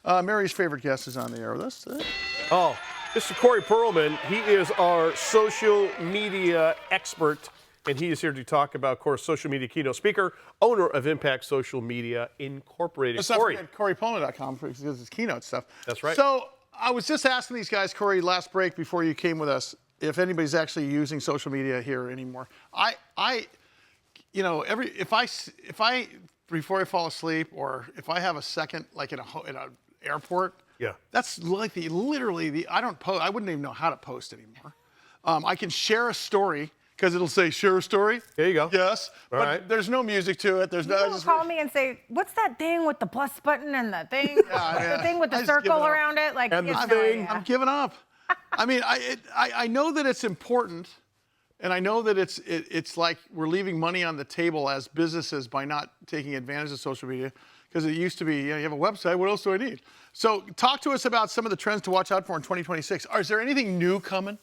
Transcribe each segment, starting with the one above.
Mary's favorite guest is on the air with us. Oh, Mr. Cory Perlman, he is our social media expert, and he is here to talk about, of course, social media keynote speaker, owner of Impact Social Media Incorporated. Let's not forget CoryPerlman.com for his keynote stuff. That's right. So I was just asking these guys, Cory, last break before you came with us, if anybody's actually using social media here anymore. If I before I fall asleep, or if I have a second, like in an airport, yeah, that's like I don't post. I wouldn't even know how to post anymore. I can share a story because it'll say share a story. There you go. Yes, all but right. There's no music to it. There's no. People call me and say, "What's that thing with the plus button and the thing? The thing with the circle around it?" Like, and the no thing. idea. I'm giving up. I mean, I know that it's important, and I know that it's like we're leaving money on the table as businesses by not taking advantage of social media, because it used to be, you have a website, what else do I need? So talk to us about some of the trends to watch out for in 2026. Is there anything new coming?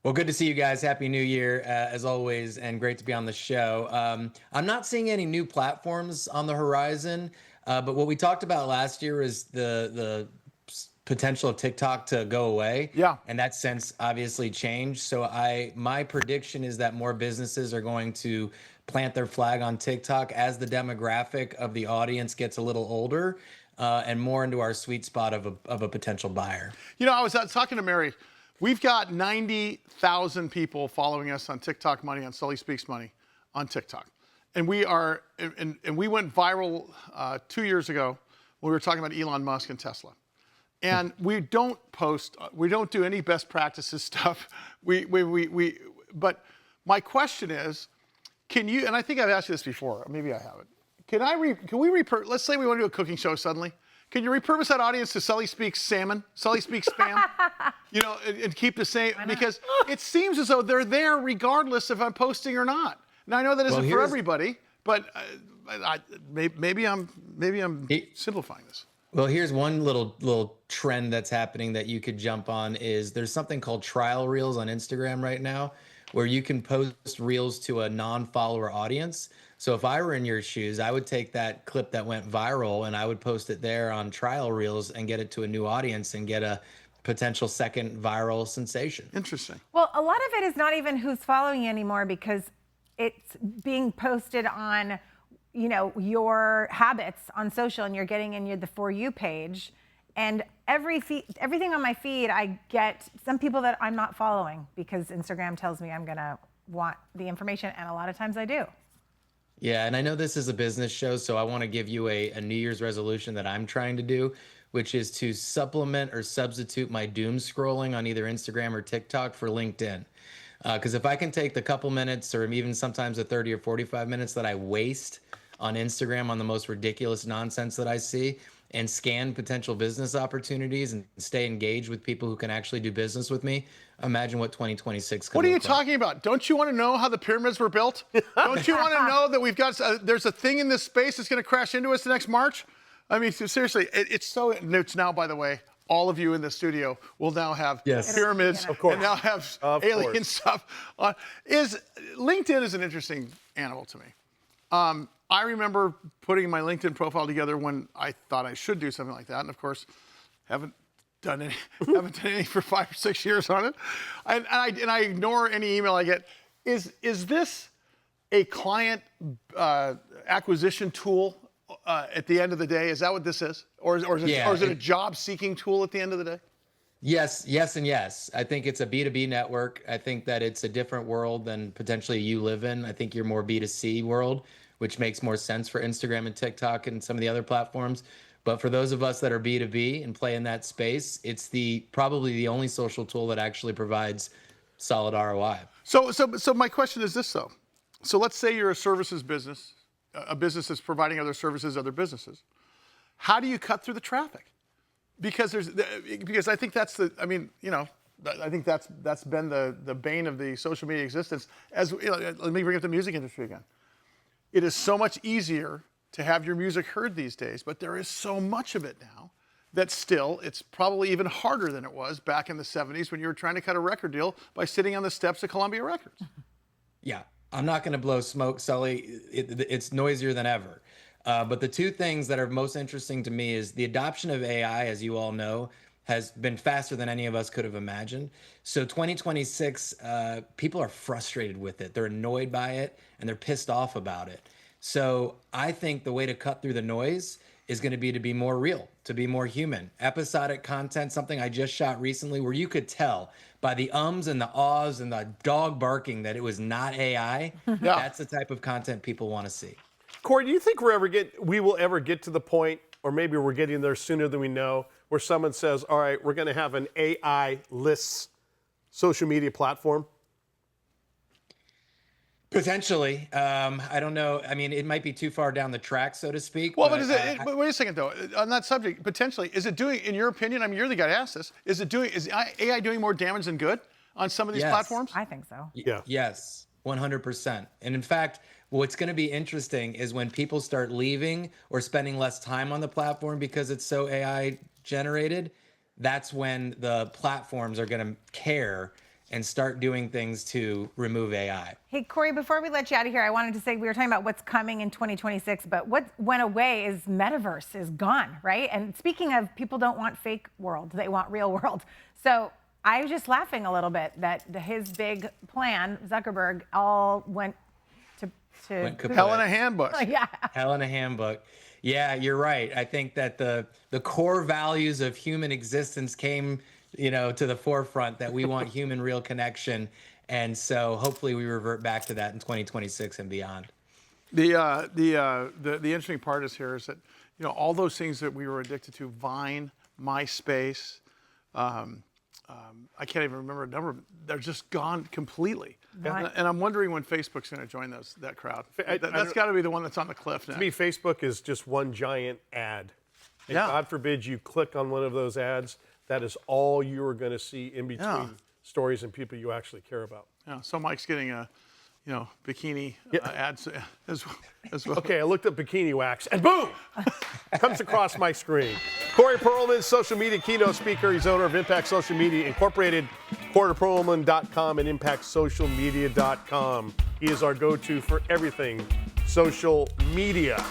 Well, good to see you guys. Happy New Year, as always, and great to be on the show. I'm not seeing any new platforms on the horizon, but what we talked about last year is the potential of TikTok to go away. Yeah. And that sense obviously changed. So my prediction is that more businesses are going to plant their flag on TikTok as the demographic of the audience gets a little older and more into our sweet spot of a potential buyer. You know, I was talking to Mary. We've got 90,000 people following us on TikTok Money, on Sully Speaks Money on TikTok. And we went viral 2 years ago when we were talking about Elon Musk and Tesla. And we don't do any best practices stuff. But my question is, can you, and I think I've asked you this before, maybe I haven't. Let's say we want to do a cooking show suddenly. Can you repurpose that audience to Sully Speaks Salmon, Sully Speaks Spam? And keep the same, because it seems as though they're there regardless if I'm posting or not. Now I know that isn't for everybody, but maybe I'm simplifying this. Well, here's one little trend that's happening that you could jump on is there's something called trial reels on Instagram right now, where you can post reels to a non-follower audience. So if I were in your shoes, I would take that clip that went viral and I would post it there on trial reels and get it to a new audience and get a potential second viral sensation. Interesting. Well, a lot of it is not even who's following you anymore, because it's being posted on, your habits on social, and you're getting in the For You page. And everything on my feed, I get some people that I'm not following because Instagram tells me I'm going to want the information, and a lot of times I do. Yeah, and I know this is a business show, so I want to give you a New Year's resolution that I'm trying to do, which is to supplement or substitute my doom scrolling on either Instagram or TikTok for LinkedIn. Because if I can take the couple minutes, or even sometimes the 30 or 45 minutes that I waste on Instagram on the most ridiculous nonsense that I see, and scan potential business opportunities and stay engaged with people who can actually do business with me, imagine what 2026 could What are you look like. talking about? Don't you want to know how the pyramids were built? Don't you want to know that we've got there's a thing in this space that's going to crash into us next March? I mean, seriously, it's now, by the way, all of you in the studio will now have pyramids, of course, and now have alien stuff on. LinkedIn is an interesting animal to me. I remember putting my LinkedIn profile together when I thought I should do something like that, and of course, haven't done any for 5 or 6 years on it, and I ignore any email I get. Is this a client acquisition tool at the end of the day? Is that what this is, or is it a job-seeking tool at the end of the day? Yes, and yes. I think it's a B2B network. I think that it's a different world than potentially you live in. I think you're more B2C world, which makes more sense for Instagram and TikTok and some of the other platforms. But for those of us that are B2B and play in that space, it's probably the only social tool that actually provides solid ROI. So my question is this, though. So let's say you're a services business, a business that's providing other services to other businesses. How do you cut through the traffic? Because I think I think that's been the bane of the social media existence. Let me bring up the music industry again. It is so much easier to have your music heard these days, but there is so much of it now that still, it's probably even harder than it was back in the 70s when you were trying to cut a record deal by sitting on the steps of Columbia Records. Yeah, I'm not going to blow smoke, Sully. It's noisier than ever. But the two things that are most interesting to me is the adoption of AI, as you all know, has been faster than any of us could have imagined. So 2026, people are frustrated with it. They're annoyed by it and they're pissed off about it. So I think the way to cut through the noise is going to be more real, to be more human. Episodic content, something I just shot recently where you could tell by the ums and the ahs and the dog barking that it was not AI. That's the type of content people want to see. Cory, do you think we will ever get to the point, or maybe we're getting there sooner than we know, where someone says, all right, we're going to have an AI-less social media platform? Potentially. I don't know. I mean, it might be too far down the track, so to speak. Well, but wait a second though. On that subject, potentially, is it doing, in your opinion? I mean, you're the guy to ask this. Is AI doing more damage than good on some of these platforms? I think so. Yeah. Yes, 100%. And in fact, what's going to be interesting is when people start leaving or spending less time on the platform because it's so AI generated, that's when the platforms are going to care and start doing things to remove AI. Hey, Cory, before we let you out of here, I wanted to say we were talking about what's coming in 2026, but what went away is Metaverse is gone, right? And speaking of, people don't want fake world, they want real world. So I was just laughing a little bit that his big plan, Zuckerberg, all went to Hell in a handbook. Yeah. Hell in a handbook. Yeah, you're right. I think that the core values of human existence came, to the forefront, that we want human real connection. And so hopefully we revert back to that in 2026 and beyond. The interesting part is that all those things that we were addicted to, Vine, MySpace, I can't even remember a number of them, they're just gone completely. Right. And I'm wondering when Facebook's going to join that crowd. That's got to be the one that's on the cliff now. To me, Facebook is just one giant ad. And Yeah. God forbid you click on one of those ads. That is all you are going to see in between stories and people you actually care about. Yeah. So Mike's getting a, bikini ads as well. Okay, I looked up bikini wax, and boom, comes across my screen. Cory Perlman, social media keynote speaker. He's owner of Impact Social Media Incorporated, CoryPerlman.com and ImpactSocialMedia.com. He is our go-to for everything social media.